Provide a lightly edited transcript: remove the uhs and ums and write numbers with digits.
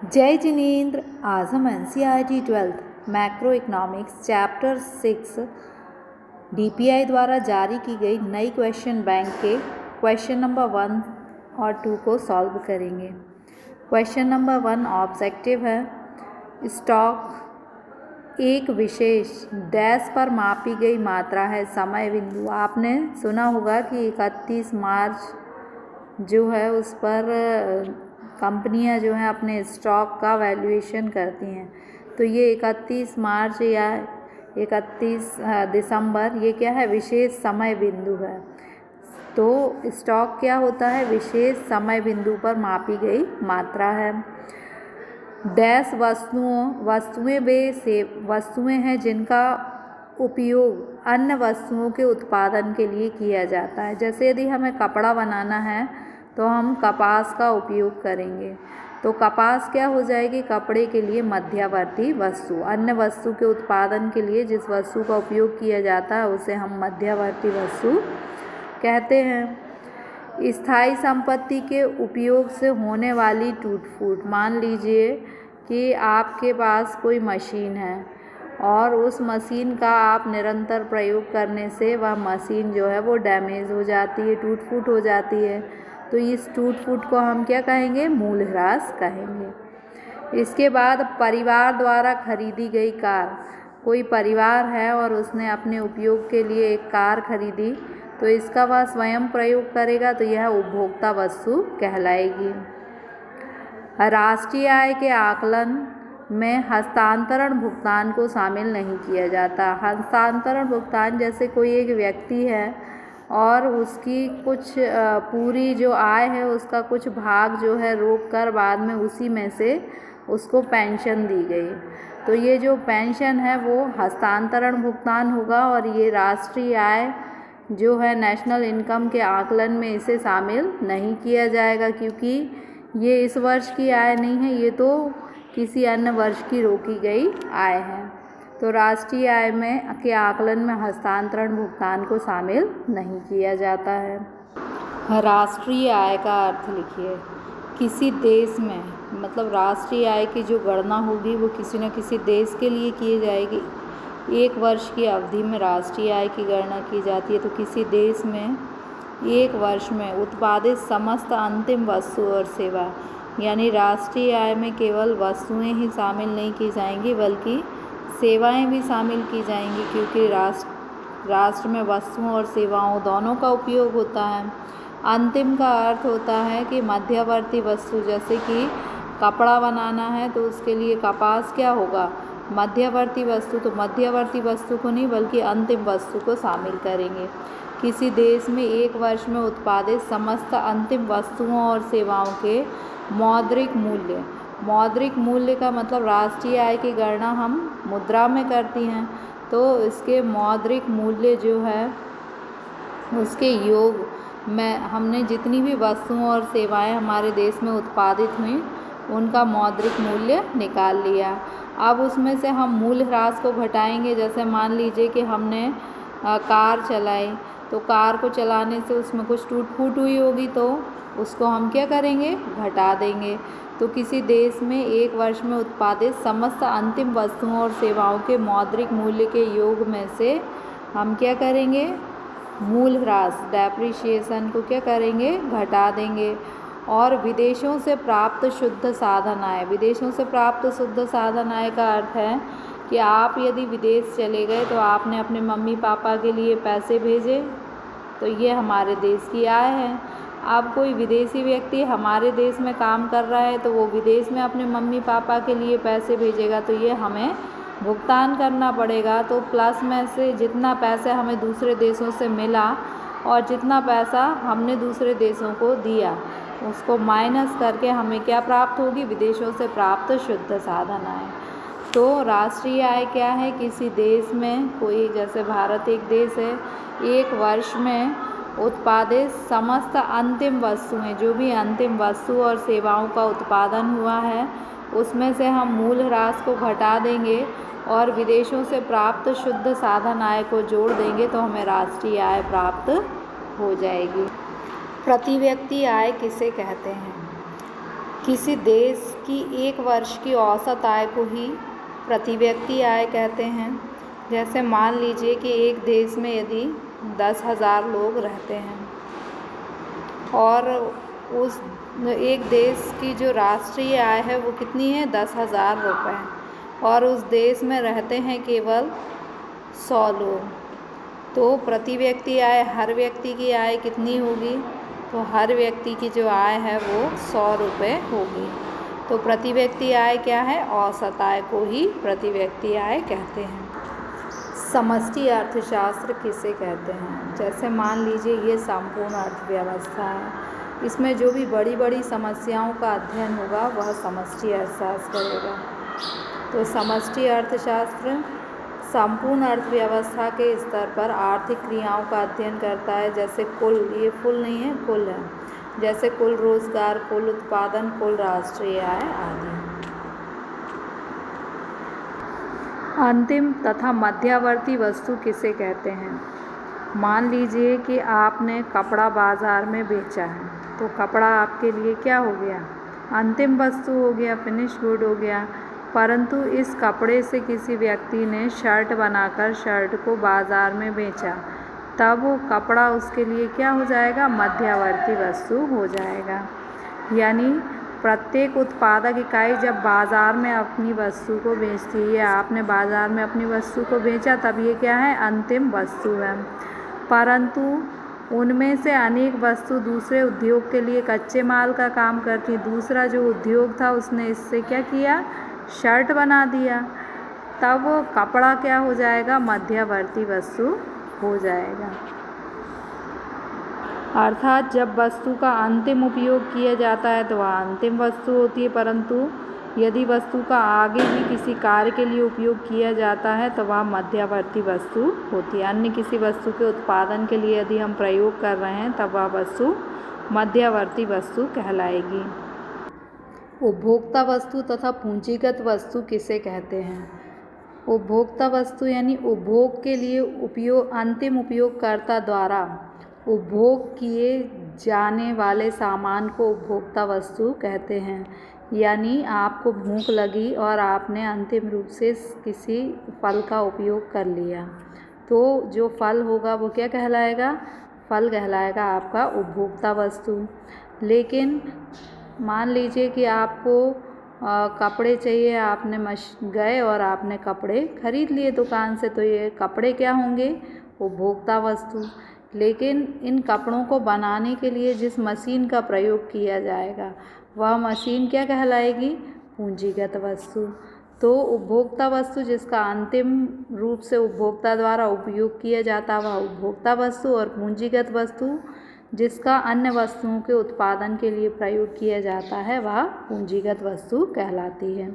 जय जिनेंद्र। आज हम NCERT 12th macro economics chapter 6 DPI द्वारा जारी की गई नई क्वेश्चन बैंक के क्वेश्चन नंबर 1 और 2 को सॉल्व करेंगे। क्वेश्चन नंबर 1 ऑब्जेक्टिव है, स्टॉक एक विशेष डैश पर मापी गई मात्रा है समय बिंदु। आपने सुना होगा कि 31 मार्च जो है उस पर कंपनियां जो हैं अपने स्टॉक का वैल्यूएशन करती हैं। तो ये 31 मार्च या 31 दिसंबर ये क्या है, विशेष समय बिंदु है। तो स्टॉक क्या होता है, विशेष समय बिंदु पर मापी गई मात्रा है। डैश वस्तुएं वे से वस्तुएं हैं जिनका उपयोग अन्य वस्तुओं के उत्पादन के लिए किया जाता है। जैसे यदि हमें कपड़ा बनाना है तो हम कपास का उपयोग करेंगे। तो कपास क्या हो जाएगी, कपड़े के लिए मध्यवर्ती वस्तु। अन्य वस्तु के उत्पादन के लिए जिस वस्तु का उपयोग किया जाता है उसे हम मध्यवर्ती वस्तु कहते हैं। स्थायी संपत्ति के उपयोग से होने वाली टूट फूट। मान लीजिए कि आपके पास कोई मशीन है और उस मशीन का आप निरंतर प्रयोग करने से वह मशीन जो है वो डैमेज हो जाती है, टूट फूट हो जाती है। तो इस टूट फूट को हम क्या कहेंगे, मूल्यह्रास कहेंगे। इसके बाद परिवार द्वारा खरीदी गई कार। कोई परिवार है और उसने अपने उपयोग के लिए एक कार खरीदी, तो इसका वह स्वयं प्रयोग करेगा तो यह उपभोक्ता वस्तु कहलाएगी। राष्ट्रीय आय के आकलन में हस्तांतरण भुगतान को शामिल नहीं किया जाता। हस्तांतरण भुगतान जैसे कोई एक व्यक्ति है और उसकी कुछ पूरी जो आय है उसका कुछ भाग जो है रोक कर बाद में उसी में से उसको पेंशन दी गई, तो ये जो पेंशन है वो हस्तांतरण भुगतान होगा। और ये राष्ट्रीय आय जो है नेशनल इनकम के आकलन में इसे शामिल नहीं किया जाएगा, क्योंकि ये इस वर्ष की आय नहीं है, ये तो किसी अन्य वर्ष की रोकी गई आय है। तो राष्ट्रीय आय में के आकलन में हस्तांतरण भुगतान को शामिल नहीं किया जाता है। राष्ट्रीय आय का अर्थ लिखिए। किसी देश में मतलब राष्ट्रीय आय की जो गणना होगी वो किसी न किसी देश के लिए की जाएगी। एक वर्ष की अवधि में राष्ट्रीय आय की गणना की जाती है। तो किसी देश में एक वर्ष में उत्पादित समस्त अंतिम वस्तु और सेवा, यानी राष्ट्रीय आय में केवल वस्तुएं ही शामिल नहीं की जाएंगी बल्कि सेवाएं भी शामिल की जाएंगी, क्योंकि राष्ट्र में वस्तुओं और सेवाओं दोनों का उपयोग होता है। अंतिम का अर्थ होता है कि मध्यवर्ती वस्तु, जैसे कि कपड़ा बनाना है तो उसके लिए कपास क्या होगा, मध्यवर्ती वस्तु। तो मध्यवर्ती वस्तु को नहीं बल्कि अंतिम वस्तु को शामिल करेंगे। किसी देश में एक वर्ष में उत्पादित समस्त अंतिम वस्तुओं और सेवाओं के मौद्रिक मूल्य। मौद्रिक मूल्य का मतलब राष्ट्रीय आय की गणना हम मुद्रा में करती हैं, तो इसके मौद्रिक मूल्य जो है उसके योग में हमने जितनी भी वस्तुओं और सेवाएं हमारे देश में उत्पादित हुई उनका मौद्रिक मूल्य निकाल लिया। अब उसमें से हम मूल्यह्रास को घटाएंगे। जैसे मान लीजिए कि हमने कार चलाई, तो कार को चलाने से उसमें कुछ टूट फूट हुई होगी तो उसको हम क्या करेंगे, घटा देंगे। तो किसी देश में एक वर्ष में उत्पादित समस्त अंतिम वस्तुओं और सेवाओं के मौद्रिक मूल्य के योग में से हम क्या करेंगे, मूल्यह्रास डेप्रिसिएशन को क्या करेंगे, घटा देंगे। और विदेशों से प्राप्त शुद्ध साधन आय। विदेशों से प्राप्त शुद्ध साधन आय का अर्थ है कि आप यदि विदेश चले गए तो आपने अपने मम्मी पापा के लिए पैसे भेजे, तो ये हमारे देश की आय है। अब कोई विदेशी व्यक्ति हमारे देश में काम कर रहा है तो वो विदेश में अपने मम्मी पापा के लिए पैसे भेजेगा, तो ये हमें भुगतान करना पड़ेगा। तो प्लस में से जितना पैसा हमें दूसरे देशों से मिला और जितना पैसा हमने दूसरे देशों को दिया उसको माइनस करके हमें क्या प्राप्त होगी, विदेशों से प्राप्त शुद्ध साधन आय। तो राष्ट्रीय आय क्या है, किसी देश में कोई, जैसे भारत एक देश है, एक वर्ष में उत्पादित समस्त अंतिम वस्तुएं, जो भी अंतिम वस्तु और सेवाओं का उत्पादन हुआ है उसमें से हम मूल्यह्रास को घटा देंगे और विदेशों से प्राप्त शुद्ध साधन आय को जोड़ देंगे तो हमें राष्ट्रीय आय प्राप्त हो जाएगी। प्रति व्यक्ति आय किसे कहते हैं? किसी देश की एक वर्ष की औसत आय को ही प्रति व्यक्ति आय कहते हैं। जैसे मान लीजिए कि एक देश में यदि 10,000 लोग रहते हैं और उस एक देश की जो राष्ट्रीय आय है वो कितनी है, 10,000 रुपये, और उस देश में रहते हैं केवल 100 लोग, तो प्रति व्यक्ति आय, हर व्यक्ति की आय कितनी होगी, तो हर व्यक्ति की जो आय है वो 100 रुपये होगी। तो प्रति व्यक्ति आय क्या है, औसत आय को ही प्रति व्यक्ति आय कहते हैं। समष्टि अर्थशास्त्र किसे कहते हैं? जैसे मान लीजिए ये संपूर्ण अर्थव्यवस्था है, इसमें जो भी बड़ी बड़ी समस्याओं का अध्ययन होगा वह समष्टि अर्थशास्त्र करेगा। तो समष्टि अर्थशास्त्र संपूर्ण अर्थव्यवस्था के स्तर पर आर्थिक क्रियाओं का अध्ययन करता है, जैसे कुल, ये फुल नहीं है, कुल है, जैसे कुल रोजगार, कुल उत्पादन, कुल राष्ट्रीय आय आदि। अंतिम तथा मध्यवर्ती वस्तु किसे कहते हैं? मान लीजिए कि आपने कपड़ा बाजार में बेचा है, तो कपड़ा आपके लिए क्या हो गया, अंतिम वस्तु हो गया, फिनिश गुड हो गया। परंतु इस कपड़े से किसी व्यक्ति ने शर्ट बनाकर शर्ट को बाजार में बेचा, तब वो कपड़ा उसके लिए क्या हो जाएगा, मध्यवर्ती वस्तु हो जाएगा। यानी प्रत्येक उत्पादक इकाई जब बाज़ार में अपनी वस्तु को बेचती है, या आपने बाज़ार में अपनी वस्तु को बेचा, तब ये क्या है, अंतिम वस्तु है। परंतु उनमें से अनेक वस्तु दूसरे उद्योग के लिए कच्चे माल का काम करती। दूसरा जो उद्योग था उसने इससे क्या किया, शर्ट बना दिया, तब वो कपड़ा क्या हो जाएगा, मध्यवर्ती वस्तु हो जाएगा। अर्थात जब वस्तु का अंतिम उपयोग किया जाता है तो वह अंतिम वस्तु होती है, परंतु यदि वस्तु का आगे भी किसी कार्य के लिए उपयोग किया जाता है तो वह मध्यवर्ती वस्तु होती है। अन्य किसी वस्तु के उत्पादन के लिए यदि हम प्रयोग कर रहे हैं तब वह वस्तु मध्यवर्ती वस्तु कहलाएगी। उपभोक्ता वस्तु तथा पूंजीगत वस्तु किसे कहते हैं? उपभोक्ता वस्तु यानी उपभोग के लिए उपयोग, अंतिम उपयोगकर्ता द्वारा उपभोग किए जाने वाले सामान को उपभोक्ता वस्तु कहते हैं। यानी आपको भूख लगी और आपने अंतिम रूप से किसी फल का उपयोग कर लिया, तो जो फल होगा वो क्या कहलाएगा, फल कहलाएगा आपका उपभोक्ता वस्तु। लेकिन मान लीजिए कि आपको कपड़े चाहिए, आपने गए और आपने कपड़े खरीद लिए दुकान से, तो ये कपड़े क्या होंगे, उपभोक्ता वस्तु। लेकिन इन कपड़ों को बनाने के लिए जिस मशीन का प्रयोग किया जाएगा वह मशीन क्या कहलाएगी, पूंजीगत वस्तु। तो उपभोक्ता वस्तु जिसका अंतिम रूप से उपभोक्ता द्वारा उपयोग किया जाता है वह उपभोक्ता वस्तु, और पूंजीगत वस्तु जिसका अन्य वस्तुओं के उत्पादन के लिए प्रयोग किया जाता है वह पूंजीगत वस्तु कहलाती है।